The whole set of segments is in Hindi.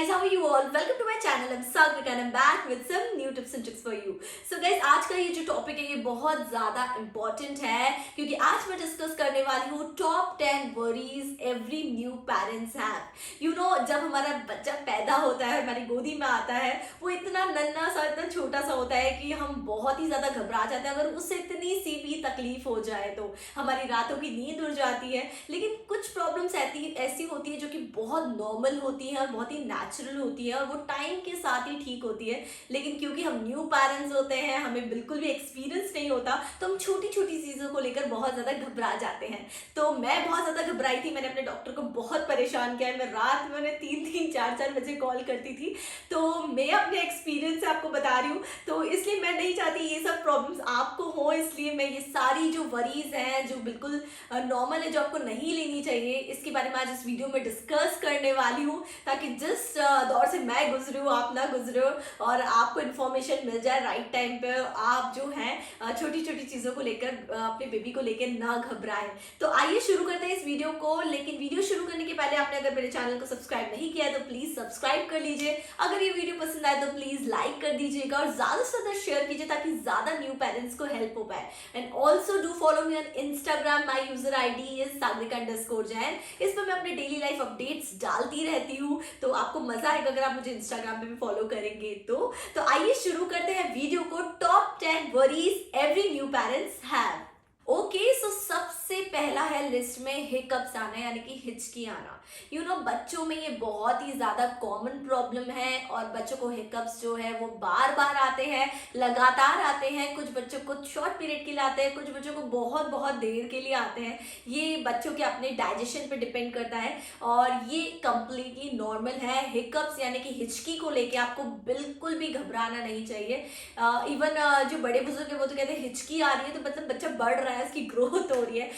guys, how are you all? Welcome to my channel. I'm Sagrika and I'm back with some new tips and tricks for you. So guys, आज का ये जो टॉपिक है ये बहुत ज़्यादा इम्पोर्टेंट है क्योंकि आज मैं डिस्कस करने वाली हूँ top 10 worries every new parents have. You know, जब हमारा बच्चा पैदा होता है, हमारी गोदी में आता है, वो इतना नन्हा सा, इतना छोटा सा होता है कि हम बहुत ही ज़्यादा घबरा जाते हैं। अगर उससे इतनी सी भी तकलीफ हो जाए तो हमारी रातों की नींद उड़ जाती है। लेकिन कुछ प्रॉब्लम्स ऐसी होती है जो कि बहुत नॉर्मल होती है और बहुत ही नेचुरल होती है और वो टाइम के साथ ही ठीक होती है। लेकिन क्योंकि हम न्यू पेरेंट्स होते हैं, हमें बिल्कुल भी एक्सपीरियंस नहीं होता, तो हम छोटी छोटी चीज़ों को लेकर बहुत ज़्यादा घबरा जाते हैं। तो मैं बहुत ज़्यादा घबराई थी, मैंने अपने डॉक्टर को बहुत परेशान किया है। मैं रात में उन्हें 3-3, 4-4 बजे कॉल करती थी। तो मैं अपने एक्सपीरियंस से आपको बता रही हूँ, तो इसलिए मैं नहीं चाहती ये सब प्रॉब्लम्स आपको हो, इसलिए मैं ये सारी जो वरीज हैं जो बिल्कुल नॉर्मल है, जो आपको नहीं लेनी चाहिए, इसके बारे में आज इस वीडियो में डिस्कस करने वाली हूँ, ताकि जिस दौर से मैं गुजरी हूँ आप ना गुजरो और आपको इन्फॉर्मेशन मिल जाए राइट टाइम पे। आप जो हैं छोटी छोटी चीज़ों को लेकर अपने बेबी को लेकर ना घबराएं। तो आइए शुरू करते हैं इस वीडियो को। लेकिन वीडियो शुरू करने के पहले आपने अगर मेरे चैनल को सब्सक्राइब नहीं किया है तो प्लीज़ सब्सक्राइब कर लीजिए। अगर ये वीडियो पसंद आए तो प्लीज़ लाइक कर दीजिएगा और ज़्यादा से ज़्यादा शेयर कीजिए ताकि ज़्यादा न्यू पेरेंट्स को हेल्प हो पाए। And also do follow me on Instagram. My user ID is sagrika_jain। इस पर मैं अपने डेली लाइफ अपडेट्स डालती रहती हूँ, तो आपको मजा आएगा अगर आप मुझे इंस्टाग्राम पे भी फॉलो करेंगे तो आइए शुरू करते हैं वीडियो को। Top 10 worries every new parents have. Okay, so सबसे पहला है लिस्ट में हिकअप्स आना, यानी कि हिचकी आना। यू नो, बच्चों में ये बहुत ही ज्यादा कॉमन प्रॉब्लम है और बच्चों को हिकअप्स जो है वो बार बार आते हैं, लगातार आते हैं। कुछ बच्चों को शॉर्ट पीरियड के लिए आते हैं, कुछ बच्चों को बहुत बहुत देर के लिए आते हैं। ये बच्चों के अपने डाइजेशन पे डिपेंड करता है और ये कंप्लीटली नॉर्मल है। हिकअप्स यानी कि हिचकी को लेके आपको बिल्कुल भी घबराना नहीं चाहिए। इवन जो बड़े बुजुर्ग है वो तो कहते हैं हिचकी आ रही है तो मतलब बच्चा बढ़ रहा है, उसकी ग्रोथ हो रही है।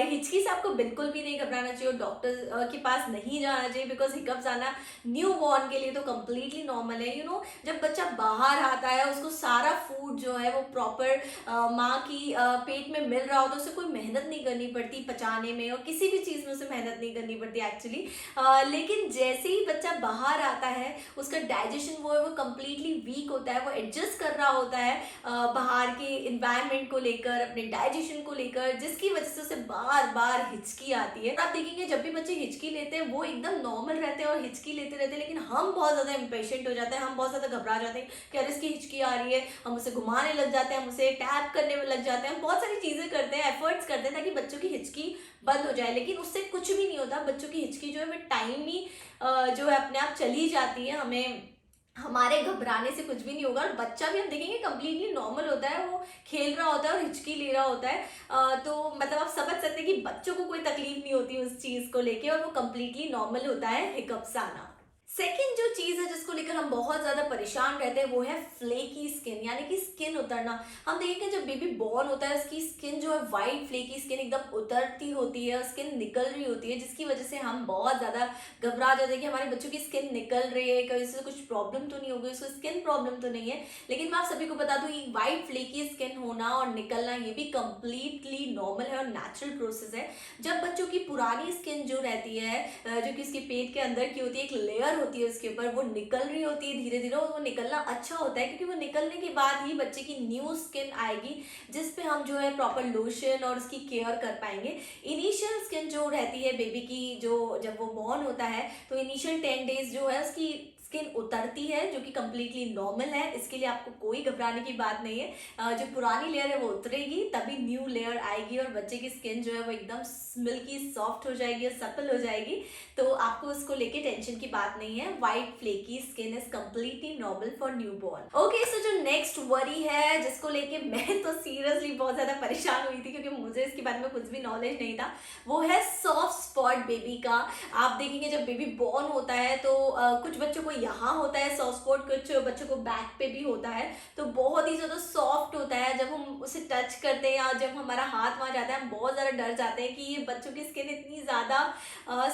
हिचकी से आपको बिल्कुल भी नहीं घबराना चाहिए और डॉक्टर के पास नहीं जाना चाहिए, बिकॉज हिकअप्स आना न्यू बॉर्न के लिए तो कंप्लीटली नॉर्मल है। यू नो, जब बच्चा बाहर आता है उसको सारा फूड जो है वो प्रॉपर माँ की पेट में मिल रहा हो तो उसे कोई मेहनत नहीं करनी पड़ती पचाने में और किसी भी चीज़ में उसे मेहनत नहीं करनी पड़ती एक्चुअली। लेकिन जैसे ही बच्चा बाहर आता है उसका डाइजेशन वो है वो कंप्लीटली वीक होता है, वो एडजस्ट कर रहा होता है बाहर के इन्वायरमेंट को लेकर, अपने डाइजेशन को लेकर, जिसकी वजह से उसे बार बार हिचकी आती है। आप देखेंगे जब भी बच्चे हिचकी लेते हैं वो एकदम नॉर्मल रहते हैं और हिचकी लेते रहते हैं, लेकिन हम बहुत ज्यादा इम्पेशेंट हो जाते हैं, हम बहुत ज्यादा घबरा जाते हैं कि अरे इसकी हिचकी आ रही है, हम उसे घुमाने लग जाते हैं, हम उसे टैप करने में लग जाते हैं, हम बहुत सारी चीजें करते हैं, एफर्ट्स करते हैं ताकि बच्चों की हिचकी बंद हो जाए। लेकिन उससे कुछ भी नहीं होता, बच्चों की हिचकी जो है वो टाइम ही जो है अपने आप चली जाती है। हमारे घबराने से कुछ भी नहीं होगा और बच्चा भी हम देखेंगे कंप्लीटली नॉर्मल होता है, वो खेल रहा होता है और हिचकी ले रहा होता है। तो मतलब आप समझ सकते हैं कि बच्चों को कोई तकलीफ नहीं होती उस चीज़ को लेके और वो कंप्लीटली नॉर्मल होता है हिकअप्स आना। सेकेंड जो चीज़ है जिसको लेकर हम बहुत ज़्यादा परेशान रहते हैं वो है फ्लेकी स्किन, यानी कि स्किन उतरना। हम देखेंगे जब बेबी बॉर्न होता है उसकी स्किन जो है वाइट फ्लेकी स्किन एकदम उतरती होती है, स्किन निकल रही होती है, जिसकी वजह से हम बहुत ज़्यादा घबरा जाते हैं कि हमारे बच्चों की स्किन निकल रही है, कहीं से कुछ प्रॉब्लम तो नहीं होगी, उसको स्किन प्रॉब्लम तो नहीं है। लेकिन मैं आप सभी को बता दूँ ये वाइट फ्लेकी स्किन होना और निकलना ये भी कंप्लीटली नॉर्मल है और नेचुरल प्रोसेस है। जब बच्चों की पुरानी स्किन जो रहती है जो कि उसके पेट के अंदर की होती है, एक लेयर होती है उसके ऊपर, वो निकल रही होती है धीरे धीरे और वो निकलना अच्छा होता है क्योंकि वो निकलने के बाद ही बच्चे की न्यू स्किन आएगी जिस पे हम जो है प्रॉपर लोशन और उसकी केयर कर पाएंगे। इनिशियल स्किन जो रहती है बेबी की, जो जब वो बॉर्न होता है तो इनिशियल 10 डेज जो है उसकी स्किन उतरती है जो कि कंप्लीटली नॉर्मल है, इसके लिए आपको कोई घबराने की बात नहीं है। जो पुरानी लेयर है वो उतरेगी तभी न्यू लेयर आएगी और बच्चे की स्किन जो है वो एकदम मिल्की सॉफ्ट हो जाएगी और सपल हो जाएगी, तो आपको उसको लेके टेंशन की बात नहीं है। White flaky skin is completely normal for new born. Okay, so जो नेक्स्ट वरी है जिसको लेके मैं तो सीरियसली बहुत ज्यादा परेशान हुई थी क्योंकि मुझे इसके बारे में कुछ भी नॉलेज नहीं था, वो है सॉफ्ट स्पॉट बेबी का। आप देखेंगे जब बेबी बॉर्न होता है तो कुछ बच्चों को यहाँ होता है सॉफ्ट स्पॉट, कुछ बच्चों को बैक पे भी होता है, तो बहुत ही ज्यादा सॉफ्ट होता है। जब हम उसे टच करते हैं या जब हमारा हाथ वहां जाता है हम बहुत ज्यादा डर जाते हैं कि ये बच्चों की स्किन इतनी ज्यादा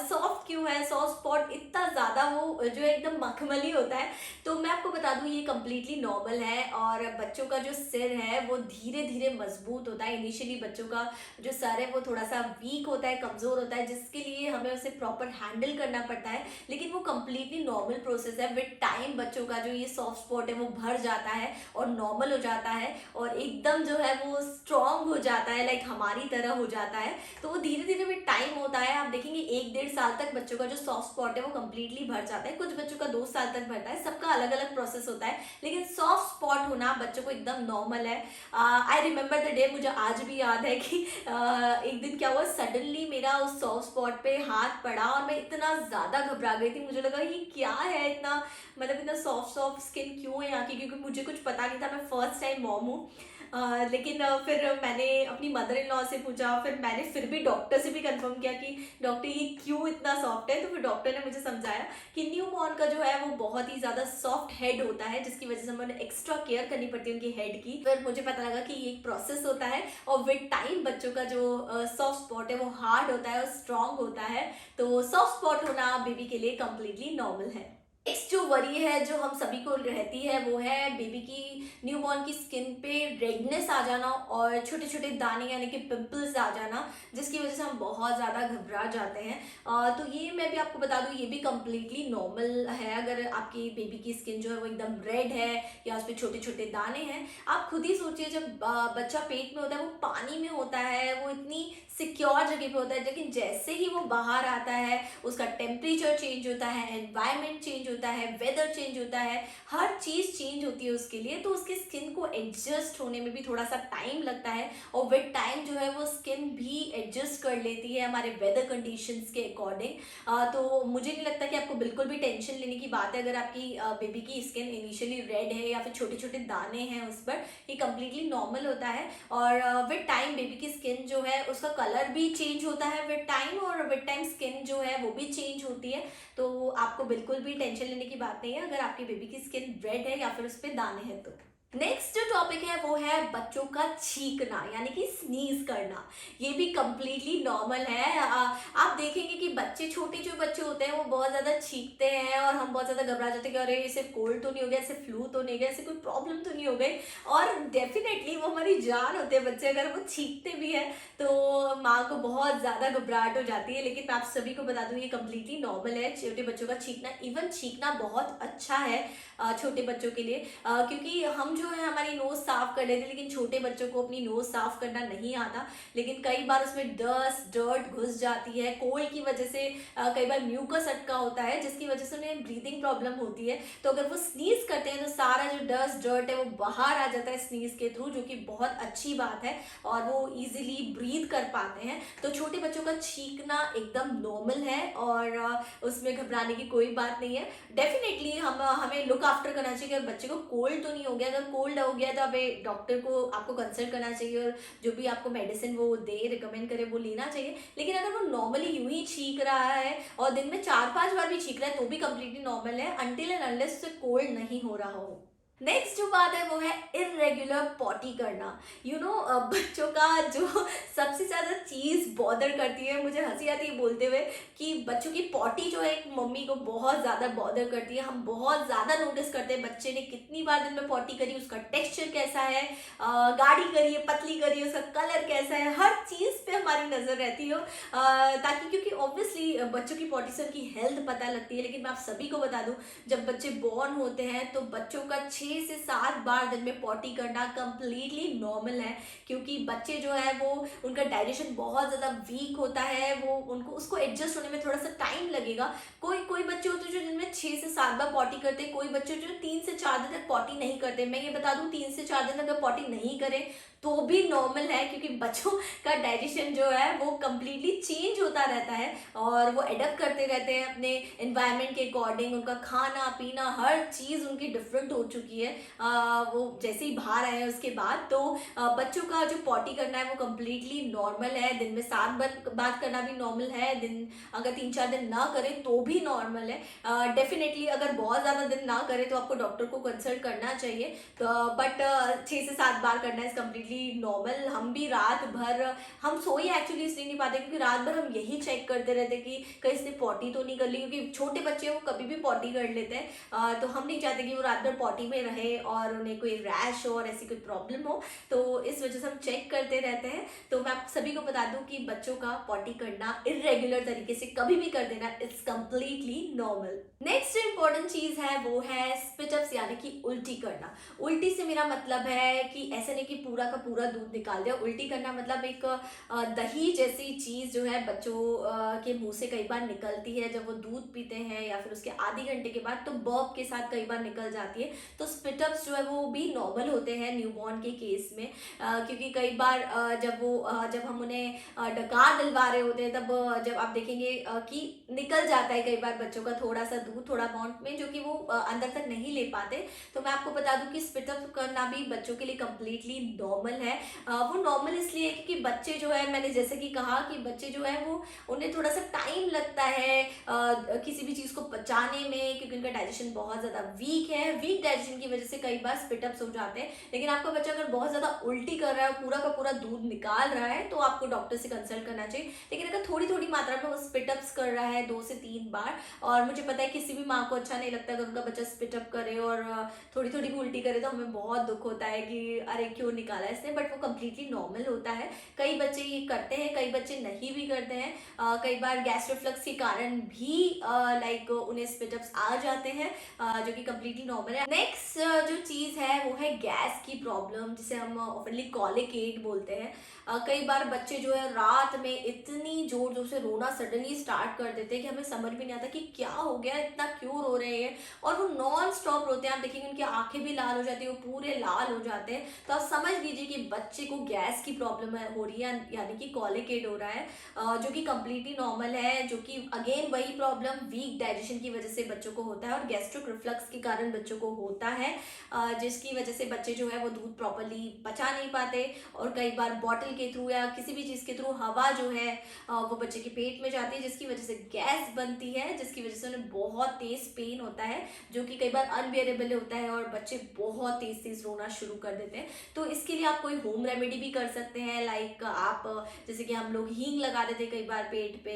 सॉफ्ट क्यों है, सॉफ्ट स्पॉट इतना ज्यादा वो जो है एकदम मखमली होता है। तो मैं आपको बता दूं ये कंप्लीटली नॉर्मल है और बच्चों का जो सिर है वो धीरे धीरे मजबूत होता है। इनिशियली बच्चों का जो सर है वो थोड़ा सा वीक होता है, कमजोर होता है, जिसके लिए हमें उसे प्रॉपर हैंडल करना पड़ता है, लेकिन वो कंप्लीटली नॉर्मल प्रोसेस प्रोसेस है, विद टाइम बच्चों का जो ये सॉफ्ट स्पॉट है वो भर जाता है और नॉर्मल हो जाता है और एकदम जो है वो स्ट्रांग हो जाता है, लाइक हमारी तरह हो जाता है। तो वो धीरे धीरे विद टाइम होता है। आप देखेंगे 1-1.5 साल तक बच्चों का जो सॉफ्ट स्पॉट है वो कंप्लीटली भर जाता है, कुछ बच्चों का 2 साल तक भरता है, सबका अलग अलग प्रोसेस होता है, लेकिन सॉफ्ट स्पॉट होना बच्चों को एकदम नॉर्मल है। आई रिमेंबर द डे, मुझे आज भी याद है कि एक दिन क्या हुआ, सडनली मेरा उस सॉफ्ट स्पॉट पे हाथ पड़ा और मैं इतना ज़्यादा घबरा गई थी। मुझे लगा ये क्या है, इतना मतलब इतना सॉफ्ट सॉफ्ट स्किन क्यों है यहाँ की, क्योंकि मुझे कुछ पता नहीं था, मैं फर्स्ट टाइम मॉम हूँ। लेकिन फिर मैंने अपनी मदर इन लॉ से पूछा, फिर मैंने फिर भी डॉक्टर से भी कंफर्म किया कि डॉक्टर ये क्यों इतना सॉफ्ट है। तो फिर डॉक्टर ने मुझे समझाया कि न्यू बॉर्न का जो है वो बहुत ही ज़्यादा सॉफ्ट हेड होता है, जिसकी वजह से हमें एक्स्ट्रा केयर करनी पड़ती है उनकी हेड की। फिर मुझे पता लगा कि ये एक प्रोसेस होता है और विद टाइम बच्चों का जो सॉफ्ट स्पॉट है वो हार्ड होता है और स्ट्रांग होता है। तो सॉफ्ट स्पॉट होना बेबी के लिए कंप्लीटली नॉर्मल है। नेक्स्ट जो वरी है जो हम सभी को रहती है वो है बेबी की, न्यूबॉर्न की स्किन पे रेडनेस आ जाना और छोटे छोटे दाने यानी कि पिंपल्स आ जाना, जिसकी वजह से हम बहुत ज़्यादा घबरा जाते हैं। तो ये मैं भी आपको बता दूँ, ये भी कम्प्लीटली नॉर्मल है। अगर आपकी बेबी की स्किन जो है वो एकदम रेड है या उस पर छोटे छोटे दाने हैं, आप खुद ही सोचिए जब बच्चा पेट में होता है वो पानी में होता है, वो इतनी सिक्योर जगह पे होता है, लेकिन जैसे ही वो बाहर आता है उसका टेम्परेचर चेंज होता है, एनवायरनमेंट चेंज होता है, वेदर चेंज होता है, हर चीज़ चेंज होती है उसके लिए। तो उसकी स्किन को एडजस्ट होने में भी थोड़ा सा टाइम लगता है और विद टाइम जो है वो स्किन भी एडजस्ट कर लेती है हमारे वेदर कंडीशंस के अकॉर्डिंग। तो मुझे नहीं लगता कि आपको बिल्कुल भी टेंशन लेने की बात है अगर आपकी बेबी की स्किन इनिशियली रेड है या फिर छोटे छोटे दाने हैं उस पर, ये कम्प्लीटली नॉर्मल होता है। और विद टाइम बेबी की स्किन जो है उसका कलर भी चेंज होता है विद टाइम, और विद टाइम स्किन जो है वो भी चेंज होती है। तो आपको बिल्कुल भी टेंशन लेने की बात नहीं है अगर आपकी बेबी की स्किन रेड है या फिर उस पर दाने हैं तो। नेक्स्ट जो टॉपिक है वो है बच्चों का छींकना यानी कि स्नीज करना। ये भी कम्प्लीटली नॉर्मल है। आप देखेंगे कि बच्चे, छोटे जो बच्चे होते हैं वो बहुत ज़्यादा छींकते हैं और हम बहुत ज़्यादा घबरा जाते हैं कि अरे इसे कोल्ड तो नहीं हो गया, इसे फ्लू तो नहीं गया, इसे कोई प्रॉब्लम तो नहीं हो गई। और डेफिनेटली वो हमारी जान होते हैं बच्चे, अगर वो छींकते भी हैं तो माँ को बहुत ज़्यादा घबराहट हो जाती है। लेकिन मैं आप सभी को बता दूँ ये कम्प्लीटली नॉर्मल है छोटे बच्चों का छींकना। इवन छींकना बहुत अच्छा है छोटे बच्चों के लिए, क्योंकि हम जो है हमारी नोज साफ कर लेते हैं, लेकिन छोटे बच्चों को अपनी नोज साफ करना नहीं आता। लेकिन कई बार उसमें डर्ट घुस जाती है, कोल्ड की वजह से कई बार म्यूकस अटका होता है जिसकी वजह से उन्हें ब्रीदिंग प्रॉब्लम होती है। तो अगर वो स्नीज करते हैं तो सारा जो डर्ट है वो बाहर आ जाता है स्नीज के थ्रू, जो कि बहुत अच्छी बात है और वो इजीली ब्रीथ कर पाते हैं। तो छोटे बच्चों का छींकना एकदम नॉर्मल है और उसमें घबराने की कोई बात नहीं है। डेफिनेटली हमें लुक आफ्टर करना चाहिए कि बच्चे को कोल्ड तो नहीं हो गया। अगर कोल्ड हो गया तो हमें डॉक्टर को आपको कंसल्ट करना चाहिए और जो भी आपको मेडिसिन वो दे रिकमेंड करे वो लेना चाहिए। लेकिन अगर वो नॉर्मली यूं ही छींक रहा है और दिन में 4-5 बार भी छींक रहा है तो भी कम्प्लीटली नॉर्मल है, अनटिल एंड अनलेस उसे कोल्ड नहीं हो रहा हो। नेक्स्ट जो बात है वो है इरेगुलर पॉटी करना। बच्चों का जो सबसे ज़्यादा चीज़ बॉदर करती है, मुझे हंसी आती है बोलते हुए कि बच्चों की पॉटी जो है एक मम्मी को बहुत ज़्यादा बॉदर करती है। हम बहुत ज़्यादा नोटिस करते हैं बच्चे ने कितनी बार दिन में पॉटी करी, उसका टेक्सचर कैसा है, गाढ़ी करी है, पतली करी है, उसका कलर कैसा है, हर चीज़ पे हमारी नज़र रहती हो, ताकि क्योंकि ऑब्वियसली बच्चों की पॉटी से उनकी हेल्थ पता लगती है। लेकिन मैं आप सभी को बता दूँ, जब बच्चे बॉर्न होते हैं तो बच्चों का 6 से 7 बार दिन में पॉटी करना कम्प्लीटली नॉर्मल है, क्योंकि बच्चे जो है वो उनका डाइजेशन बहुत ज़्यादा वीक होता है, वो उनको उसको एडजस्ट होने में थोड़ा सा टाइम लगेगा। कोई बच्चे होते हैं जो दिन में 6 से 7 बार पॉटी करते हैं, कोई बच्चे जो 3 से 4 दिन तक पॉटी नहीं करते। मैं ये बता दूं 3 से 4 दिन अगर पॉटी नहीं करें तो भी नॉर्मल है, क्योंकि बच्चों का डाइजेशन जो है वो कम्प्लीटली चेंज होता रहता है और वो एडप्ट करते रहते हैं अपने एनवायरनमेंट के अकॉर्डिंग। उनका खाना पीना हर चीज़ उनकी डिफरेंट हो चुकी है वो जैसे ही बाहर आए हैं उसके बाद। तो बच्चों का जो पॉटी करना है वो कम्प्लीटली नॉर्मल है। दिन में 7 बार करना भी नॉर्मल है, दिन अगर 3-4 दिन ना करें तो भी नॉर्मल है। डेफिनेटली अगर बहुत ज़्यादा दिन ना करें तो आपको डॉक्टर को कंसल्ट करना चाहिए। तो बट 6 से 7 बार करना इज़ कम्प्लीटली नॉर्मल। हम भी रात भर हम सोई एक्चुअली इसलिए नहीं पाते क्योंकि रात भर हम यही चेक करते रहते कि कहीं इसने पॉटी तो नहीं कर ली, क्योंकि छोटे बच्चे वो कभी भी पॉटी कर लेते हैं। तो हम नहीं चाहते कि वो रात भर पॉटी में रहे और उन्हें कोई रैश हो और ऐसी कोई प्रॉब्लम हो, तो इस वजह से हम चेक करते रहते हैं। तो मैं आप सभी को बता दूं कि बच्चों का पॉटी करना इरेगुलर तरीके से कभी भी कर देना it's completely normal. Next important चीज है वो है स्पिट अप्स यानी कि उल्टी करना। उल्टी से मेरा मतलब है कि ऐसे नहीं कि पूरा का पूरा दूध निकाल दिया। उल्टी करना मतलब एक दही जैसी चीज जो है बच्चों के मुंह से कई बार निकलती है जब वो दूध पीते हैं या फिर उसके आधे घंटे के बाद, तो बर्प के साथ कई बार निकल जाती है। तो स्पिट अप्स जो है वो भी नॉर्मल होते हैं न्यूबॉर्न के केस में, क्योंकि कई बार जब हम उन्हें डकार दिलवा रहे होते हैं तब जब आप देखेंगे कि निकल जाता है कई बार बच्चों का थोड़ा सा दूध थोड़ा अमाउंट में, जो कि वो अंदर तक नहीं ले पाते। तो मैं आपको बता दूं कि स्पिट अप करना भी बच्चों के लिए कंप्लीटली नॉर्मल है। वो नॉर्मल इसलिए क्योंकि बच्चे जो है, मैंने जैसे कि कहा कि बच्चे जो है वो उन्हें थोड़ा सा टाइम लगता है किसी भी चीज को पचाने में, क्योंकि उनका डाइजेशन बहुत ज्यादा वीक है। वीक डाइजेशन की वजह से कई बार स्पिट अप्स हो जाते हैं। लेकिन आपका बच्चा अगर बहुत ज्यादा उल्टी कर रहा है, पूरा का पूरा दूध निकाल रहा है, तो आपको डॉक्टर से कंसल्ट करना चाहिए। लेकिन अगर थोड़ी थोड़ी मात्रा में वो स्पिट अप्स कर रहा है 2 से 3 बार, और मुझे पता है किसी भी माँ को अच्छा नहीं लगता अगर उनका बच्चा स्पिट अप करे और थोड़ी थोड़ी भी उल्टी करे, तो हमें बहुत दुख होता है कि अरे क्यों निकाला इसने, बट वो कंप्लीटली नॉर्मल होता है। कई बच्चे ये करते हैं, कई बच्चे नहीं भी करते हैं। कई बार गैस रिफ्लक्स के कारण भी लाइक उन्हें स्पिट अप्स आ जाते हैं, जो कि कंप्लीटली नॉर्मल है। नेक्स्ट जो चीज है वो है गैस की प्रॉब्लम, जिसे हम ऑफनली कॉलिक एट बोलते हैं। कई बार बच्चे जो है रात में इतनी जोर जोर से रोना सडनली स्टार्ट कर देते हैं कि हमें समझ भी नहीं आता कि क्या हो गया, इतना क्यों रो रहे हैं, और वो नॉन स्टॉप रोते हैं। आप देखेंगे उनकी आंखें भी लाल हो जाती है, वो पूरे लाल हो जाते हैं। तो आप समझ लीजिए कि बच्चे को गैस की प्रॉब्लम हो रही है, यानी कि कॉलिक एट हो रहा है, जो कि कंप्लीटली नॉर्मल है। जो कि अगेन वही प्रॉब्लम वीक डाइजेशन की वजह से बच्चों को होता है और गैस्ट्रिक रिफ्लक्स के कारण बच्चों को होता है, जिसकी वजह से बच्चे जो है वो दूध प्रॉपरली पचा नहीं पाते, और कई बार बॉटल के थ्रू या किसी भी चीज के थ्रू हवा जो है वो बच्चे के पेट में जाती है, जिसकी वजह से गैस बनती है, जिसकी वजह से उन्हें बहुत तेज पेन होता है, जो कि कई बार अनबियरेबल होता है और बच्चे बहुत तेज तेज रोना शुरू कर देते हैं। तो इसके लिए आप कोई होम रेमेडी भी कर सकते हैं, लाइक आप जैसे कि हम लोग हींग लगा देते हैं कई बार पेट पे,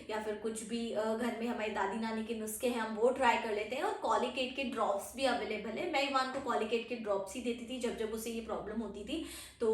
या फिर कुछ भी घर में हमारी दादी नानी के नुस्खे हैं हम वो ट्राई कर लेते हैं। और कॉलिकेट के ड्रॉप्स भी अवेलेबल है। मैं इवान को कॉलिकेट के ड्रॉप्स ही देती थी जब उसे ये प्रॉब्लम होती थी। तो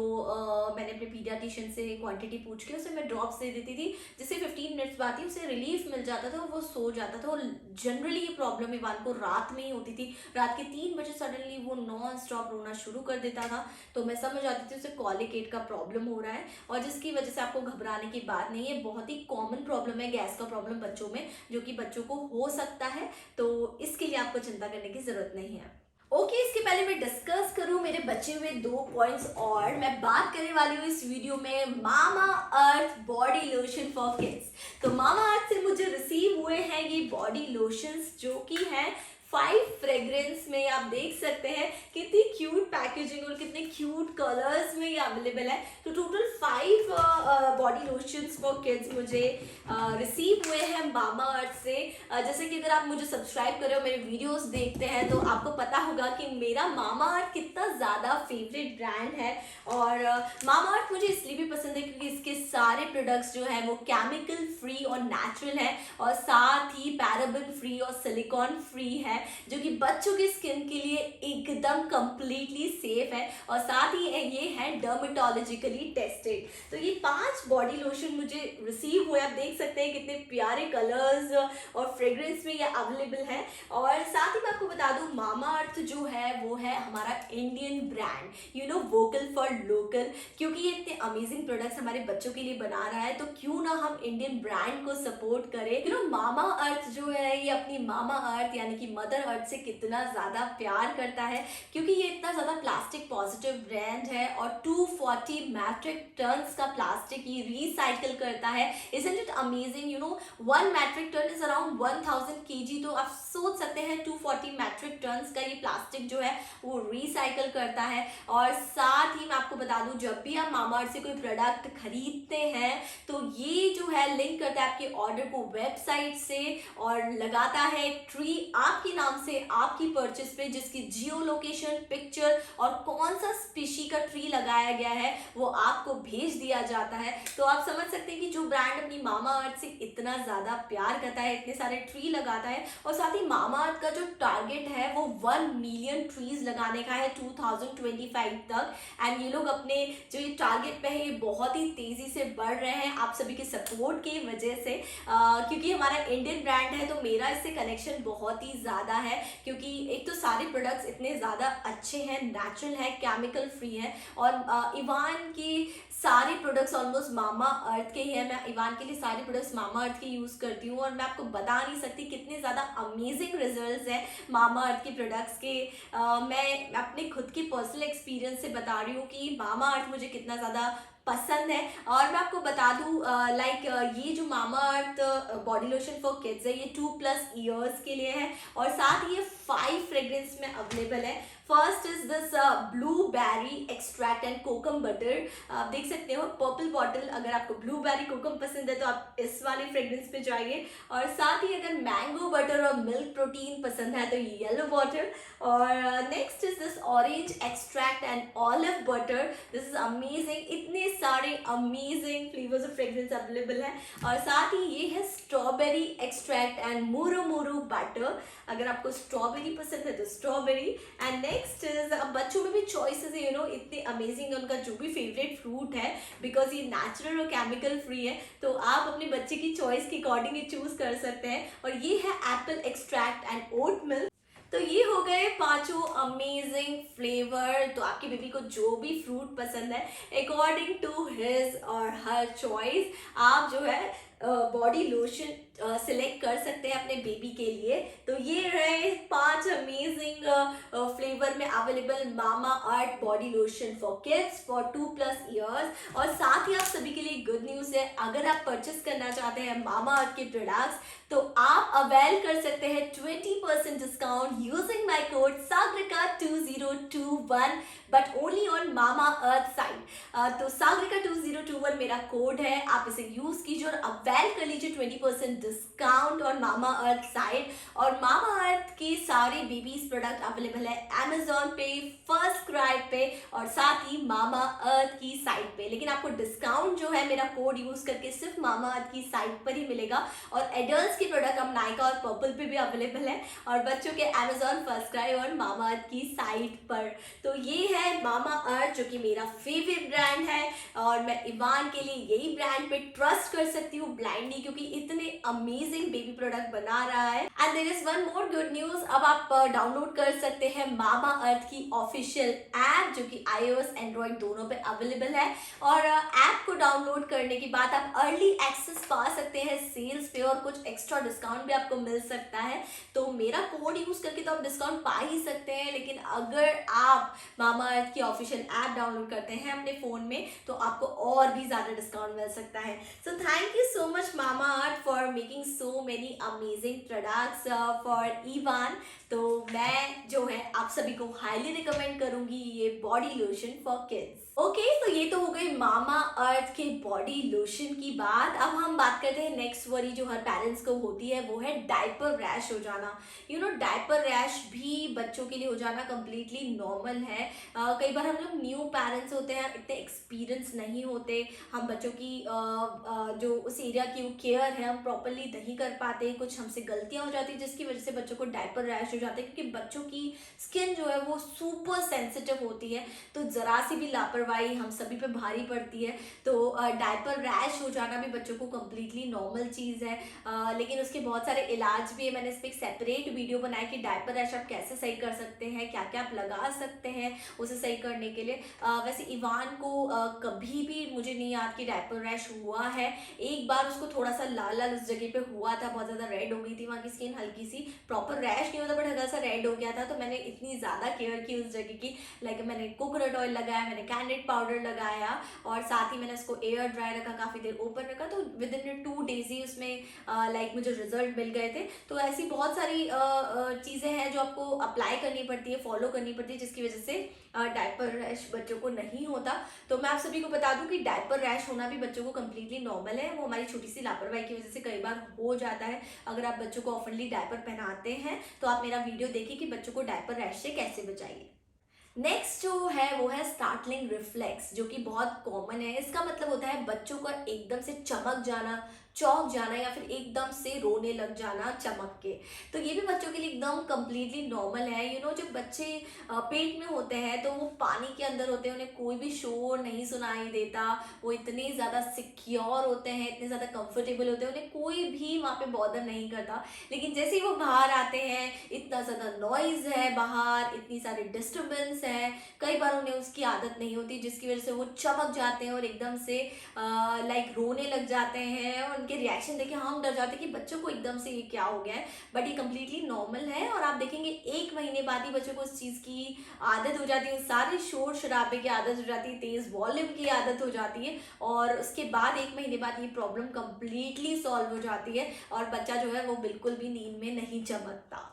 मैंने अपने पीडियाट्रिशियन से क्वांटिटी पूछ के उसे मैं ड्रॉप्स दे देती थी, जिससे 15 मिनट्स बाद ही उसे रिलीफ मिल जाता था, वो सो जाता था। और जनरली ये प्रॉब्लम इवान को रात में ही होती थी। रात के 3 बजे सडनली वो नॉन स्टॉप रोना शुरू कर देता था, तो मैं समझ आती थी उसे कॉलिकेट का प्रॉब्लम हो रहा है, और जिसकी वजह से आपको घबराने की बात नहीं है। बहुत ही कॉमन प्रॉब्लम है गैस का प्रॉब्लम बच्चों में, जो कि बच्चों को हो सकता है, तो इसके लिए आपको चिंता करने की जरूरत नहीं है। ओके, इसके पहले मैं डिस्कस करूं मेरे बचे हुए 2 पॉइंट्स, और मैं बात करने वाली हूँ इस वीडियो में मामा अर्थ बॉडी लोशन फॉर किड्स। तो मामा अर्थ से मुझे रिसीव हुए हैं ये बॉडी लोशंस, जो कि हैं 5 फ्रेग्रेंस में। आप देख सकते हैं कितनी क्यूट पैकेजिंग और कितने क्यूट कलर्स में ये अवेलेबल है। तो total 5 body lotions for kids मुझे रिसीव हुए हैं मामा अर्थ से। जैसे कि अगर आप मुझे सब्सक्राइब कर रहे हो, मेरे वीडियोस देखते हैं, तो आपको पता होगा कि मेरा मामा अर्थ कितना ज़्यादा फेवरेट ब्रांड है। और मामा अर्थ मुझे इसलिए भी पसंद है क्योंकि इसके सारे प्रोडक्ट्स जो है वो केमिकल फ्री और नेचुरल है, और साथ ही पैराबेन फ्री और सिलिकॉन फ्री है, जो कि बच्चों की स्किन के लिए एकदम कंप्लीटली सेफ है, और साथ ही ये है डर्मेटोलॉजिकली टेस्टेड। तो ये 5 बॉडी लोशन मुझे रिसीव हुए। आप देख सकते हैं कितने प्यारे कलर्स और फ्रेग्रेंस में ये अवेलेबल है। और साथ ही मैं आपको बता दूं, मामा अर्थ जो है वो है हमारा Indian brand, you know, vocal for local. क्योंकि ये इतने अमेजिंग प्रोडक्ट्स हमारे बच्चों के लिए बना रहा है, तो क्यों ना हम इंडियन ब्रांड को सपोर्ट करें। यू नो, मामा अर्थ जो है ये अपनी मामा अर्थ यानी कि मदर अर्थ से कितना ज्यादा प्यार करता है, क्योंकि ये इतना ज्यादा प्लास्टिक पॉजिटिव ब्रांड है, और 240 मैट्रिक टन्स का प्लास्टिक ये रिसाइकिल करता है। Isn't it amazing? You know, 1 metric ton is around 1000 kg। तो आप सोच सकते हैं 240 मैट्रिक टन्स का ये प्लास्टिक जो है वो रिसाइकिल करता है। और साथ ही मैं आपको बता दूं, जब भी आप मामा अर्थ से कोई प्रोडक्ट खरीदते हैं तो ये जो है लिंक करता है आपके ऑर्डर को वेबसाइट से, और लगाता है ट्री आपके नाम से आपकी परचेस पे, जिसकी जियो लोकेशन, पिक्चर और कौन सा स्पीशी का ट्री लगाया गया है वो आपको भेज दिया जाता है। तो आप समझ सकते हैं कि जो ब्रांड अपनी मामा अर्थ से इतना ज्यादा प्यार करता है, इतने सारे ट्री लगाता है, और साथ ही मामा अर्थ का जो टारगेट टारगेट है वो 1 मिलियन ट्रीज लगाने का है 2025 तक। एंड ये लोग अपने जो ये टारगेट पे है ये बहुत ही तेजी से बढ़ रहे हैं आप सभी के सपोर्ट की वजह से। क्योंकि हमारा इंडियन ब्रांड है तो मेरा इससे कनेक्शन बहुत ही ज़्यादा है, क्योंकि एक तो सारे प्रोडक्ट्स इतने ज़्यादा अच्छे हैं, नेचुरल है, केमिकल फ्री है। और इवान की सारे प्रोडक्ट्स ऑलमोस्ट मामा अर्थ के ही है। मैं इवान के लिए सारे प्रोडक्ट्स मामा अर्थ के यूज़ करती हूँ और मैं आपको बता नहीं सकती कितने ज़्यादा अमेजिंग रिजल्ट्स हैं मामा अर्थ के प्रोडक्ट्स के। मैं अपने खुद के पर्सनल एक्सपीरियंस से बता रही हूँ कि मामा अर्थ मुझे कितना ज़्यादा पसंद है। और मैं आपको बता दूं ये जो मामा अर्थ बॉडी लोशन फॉर किड्स है ये 2+ ईयर्स के लिए है और साथ ही ये 5 फ्रेग्रेंस में अवेलेबल है। First is this blueberry extract and kokum butter. आप देख सकते हो पर्पल बॉटल, अगर आपको ब्लूबेरी कोकम पसंद है तो आप इस वाले फ्रेग्रेंस पे जाइए। और साथ ही अगर मैंगो बटर और मिल्क प्रोटीन पसंद है तो येलो बॉटल। और next is this orange extract and olive butter. This is amazing, इतने सारे amazing flavours of fragrance available है। और साथ ही ये है स्ट्रॉबेरी एक्सट्रैक्ट एंड मुरु मुरु बटर। अगर आपको स्ट्रॉबेरी पसंद है तो स्ट्रॉबेरी। एंड नेक्स्ट इज, अब बच्चों में भी चॉइसेस है, इतने अमेजिंग है उनका जो भी फेवरेट फ्रूट है, बिकॉज ये नेचुरल और केमिकल फ्री है तो आप अपने बच्चे की चॉइस के अकॉर्डिंग ये चूज कर सकते हैं। और ये है apple extract and oat milk. तो ये हो गए 5 अमेजिंग फ्लेवर। तो आपकी बेबी को जो भी फ्रूट पसंद है अकॉर्डिंग टू हिज और हर चॉइस आप जो है बॉडी लोशन सिलेक्ट कर सकते हैं अपने बेबी के लिए। तो ये रहे 5 अमेजिंग फ्लेवर में available mama earth body lotion for kids for 2+ years. और साथ ही आप सभी के लिए गुड न्यूज़ है, अगर आप परचेस करना चाहते हैं मामा अर्थ के प्रोडक्ट्स तो आप अवेल कर सकते हैं 20% discount using my code sagrika2021 but only on mama earth site. तो sagrika2021 मेरा कोड है, आप इसे यूज कीजिए और अवेल कर लीजिए 20% discount on mama earth site. और मामा अर्थ के सारे बेबीज प्रोडक्ट अवेलेबल है Amazon पे, फर्स्ट क्राई पे और साथ ही मामा अर्थ की साइट पे। लेकिन आपको डिस्काउंट जो है मेरा कोड यूज करके सिर्फ मामा अर्थ की साइट पर ही मिलेगा। और एडल्ट्स के प्रोडक्ट अब नायका और पर्पल पे भी अवेलेबल है और बच्चों के Amazon, फर्स्ट क्राई और मामा अर्थ की साइट पर। तो ये है मामा अर्थ जो कि मेरा फेवरेट ब्रांड है और मैं इवान के लिए यही ब्रांड पे ट्रस्ट कर सकती हूँ ब्लाइंडली, क्योंकि इतने अमेजिंग बेबी प्रोडक्ट बना रहा है। And there is one more good news, अब आप डाउनलोड कर सकते हैं मामा अर्थ की ऑफिशियल ऐप जो कि iOS एंड्रॉइड दोनों पे अवेलेबल है। और ऐप को डाउनलोड करने के बाद आप अर्ली एक्सेस पा सकते हैं सेल्स पे और कुछ एक्स्ट्रा डिस्काउंट भी आपको मिल सकता है। तो मेरा कोड यूज करके तो आप डिस्काउंट पा ही सकते हैं, लेकिन अगर आप मामा अर्थ की ऑफिशियल ऐप डाउनलोड करते हैं अपने फोन में तो आपको और भी ज्यादा डिस्काउंट मिल सकता है। So thank you so much mama earth for making so many amazing products for Ivan. तो मैं जो है आप सभी को हाईली रिकमेंड करूंगी ये body lotion for kids. Okay, तो ये तो हो गई मामा अर्थ के बॉडी लोशन की बात। अब हम बात करते हैं नेक्स्ट वरी जो हर पेरेंट्स को होती है, वो है डायपर रैश हो जाना। डायपर रैश भी बच्चों के लिए हो जाना कम्प्लीटली नॉर्मल है। कई बार हम लोग न्यू पेरेंट्स होते हैं, इतने एक्सपीरियंस नहीं होते, हम बच्चों की जो उस एरिया की वो केयर है हम प्रॉपरली नहीं कर पाते, कुछ हमसे गलतियां हो जाती है जिसकी वजह से बच्चों को डायपर रैश हो जाता है। क्योंकि बच्चों की स्किन जो है वो सुपर सेंसिटिव होती है, तो जरा सी भी लापरवाही हम सभी पे भारी पड़ती है। तो डायपर रैश हो जाना भी बच्चों को कम्प्लीटली नॉर्मल चीज़ है। लेकिन उसके बहुत सारे इलाज भी है। मैंने इस पर एक सेपरेट वीडियो बनाया कि डायपर रैश आप कैसे सही कर सकते हैं, क्या क्या आप लगा सकते हैं उसे सही करने के लिए। वैसे इवान को कभी भी मुझे नहीं याद कि डायपर रैश हुआ है। एक बार उसको थोड़ा सा लाल लाल उस जगह पे हुआ था, बहुत ज़्यादा रेड हो गई थी वहाँ की स्किन, हल्की सी, प्रॉपर रैश नहीं होता बट हल्का सा रेड हो गया था। तो मैंने इतनी ज़्यादा केयर की उस जगह की, लाइक मैंने कोकोनट ऑयल लगाया, मैंने कैंडिड पाउडर लगाया और साथ ही मैंने उसको एयर ड्राई रखा, काफ़ी देर ओपन रखा। तो विद इन 2 डेज ही उसमें मुझे रिजल्ट मिल गए थे। तो ऐसी बहुत सारी चीज़ें हैं जो आपको अप्लाई करनी पड़ती है, फॉलो करनी पड़ती है, जिसकी वजह से डायपर रैश बच्चों को नहीं होता। तो मैं आप सभी को बता दूं कि डायपर रैश होना भी बच्चों को कम्प्लीटली नॉर्मल है। वो हमारी छोटी सी लापरवाही की वजह से कई बार हो जाता है। अगर आप बच्चों को ऑफनली डायपर पहनाते हैं तो आप मेरा वीडियो देखिए कि बच्चों को डायपर रैश से कैसे बचाइए। नेक्स्ट जो है वो है स्टार्टलिंग रिफ्लेक्स, जो कि बहुत कॉमन है। इसका मतलब होता है बच्चों का एकदम से चमक जाना, चौंक जाना या फिर एकदम से रोने लग जाना चमक के। तो ये भी बच्चों के लिए एकदम कंप्लीटली नॉर्मल है। जब बच्चे पेट में होते हैं तो वो पानी के अंदर होते हैं, उन्हें कोई भी शोर नहीं सुनाई देता, वो इतने ज़्यादा सिक्योर होते हैं, इतने ज़्यादा कंफर्टेबल होते हैं, उन्हें कोई भी वहाँ पे बॉदर नहीं करता। लेकिन जैसे ही वो बाहर आते हैं, इतना ज़्यादा नॉइज़ है बाहर, इतनी सारी डिस्टर्बेंस है, कई बार उन्हें उसकी आदत नहीं होती, जिसकी वजह से वो चमक जाते हैं और एकदम से लाइक रोने लग जाते हैं। और उनके रिएक्शन देखिए हम डर जाते हैं कि बच्चों को एकदम से ये क्या हो गया है। बट ये कम्प्लीटली नॉर्मल है और आप देखेंगे 1 महीने बाद ही बच्चों को उस चीज़ की आदत हो जाती है, सारे शोर शराबे की आदत हो जाती है, तेज़ वॉल्यूम की आदत हो जाती है और उसके बाद 1 महीने बाद ये प्रॉब्लम कम्प्लीटली सॉल्व हो जाती है और बच्चा जो है वो बिल्कुल भी नींद में नहीं चमकता।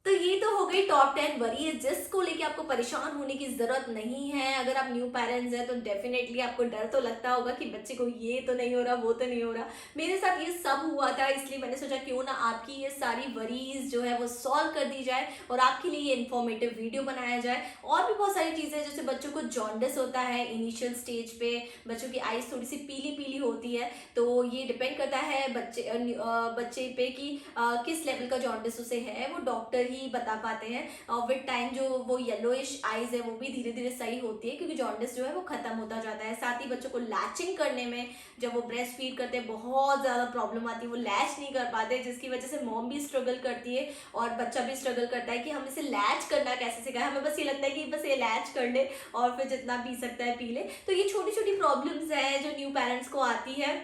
तो ये तो हो गई टॉप 10 वरीज जिसको लेके आपको परेशान होने की जरूरत नहीं है। अगर आप न्यू पेरेंट्स हैं तो डेफिनेटली आपको डर तो लगता होगा कि बच्चे को ये तो नहीं हो रहा, वो तो नहीं हो रहा। मेरे साथ ये सब हुआ था, इसलिए मैंने सोचा क्यों ना आपकी ये सारी वरीज जो है वो सॉल्व कर दी जाए और आपके लिए ये इन्फॉर्मेटिव वीडियो बनाया जाए। और भी बहुत सारी चीज़ें, जैसे बच्चों को जॉन्डिस होता है इनिशियल स्टेज पे, बच्चों की आईज थोड़ी सी पीली पीली होती है, तो ये डिपेंड करता है बच्चे पे कि किस लेवल का जॉन्डिस उसे है, वो डॉक्टर ही बता पाते हैं। और विद टाइम जो वो येलोइश आईज है वो भी धीरे धीरे सही होती है, क्योंकि जॉन्डिस जो है वो खत्म होता जाता है। साथ ही बच्चों को लैचिंग करने में, जब वो ब्रेस्ट फीड करते हैं, बहुत ज़्यादा प्रॉब्लम आती है, वो लैच नहीं कर पाते, जिसकी वजह से मॉम भी स्ट्रगल करती है और बच्चा भी स्ट्रगल करता है कि हम इसे लैच करना कैसे सिखाएं। हमें बस ये लगता है कि बस ये लैच कर ले और फिर जितना पी सकता है पी ले। तो ये छोटी छोटी प्रॉब्लम्स हैं जो न्यू पेरेंट्स को आती है।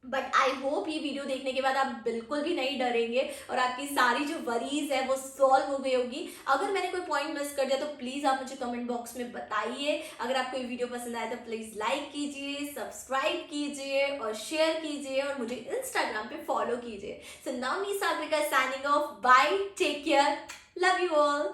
बट आई होप ये वीडियो देखने के बाद आप बिल्कुल भी नहीं डरेंगे और आपकी सारी जो वरीज है वो सॉल्व हो गई होगी। अगर मैंने कोई पॉइंट मिस कर दिया तो प्लीज़ आप मुझे कमेंट बॉक्स में बताइए। अगर आपको ये वीडियो पसंद आया तो प्लीज़ लाइक कीजिए, सब्सक्राइब कीजिए और शेयर कीजिए और मुझे इंस्टाग्राम पे फॉलो कीजिए। So now me Sagarika signing off, bye, take care, love you all.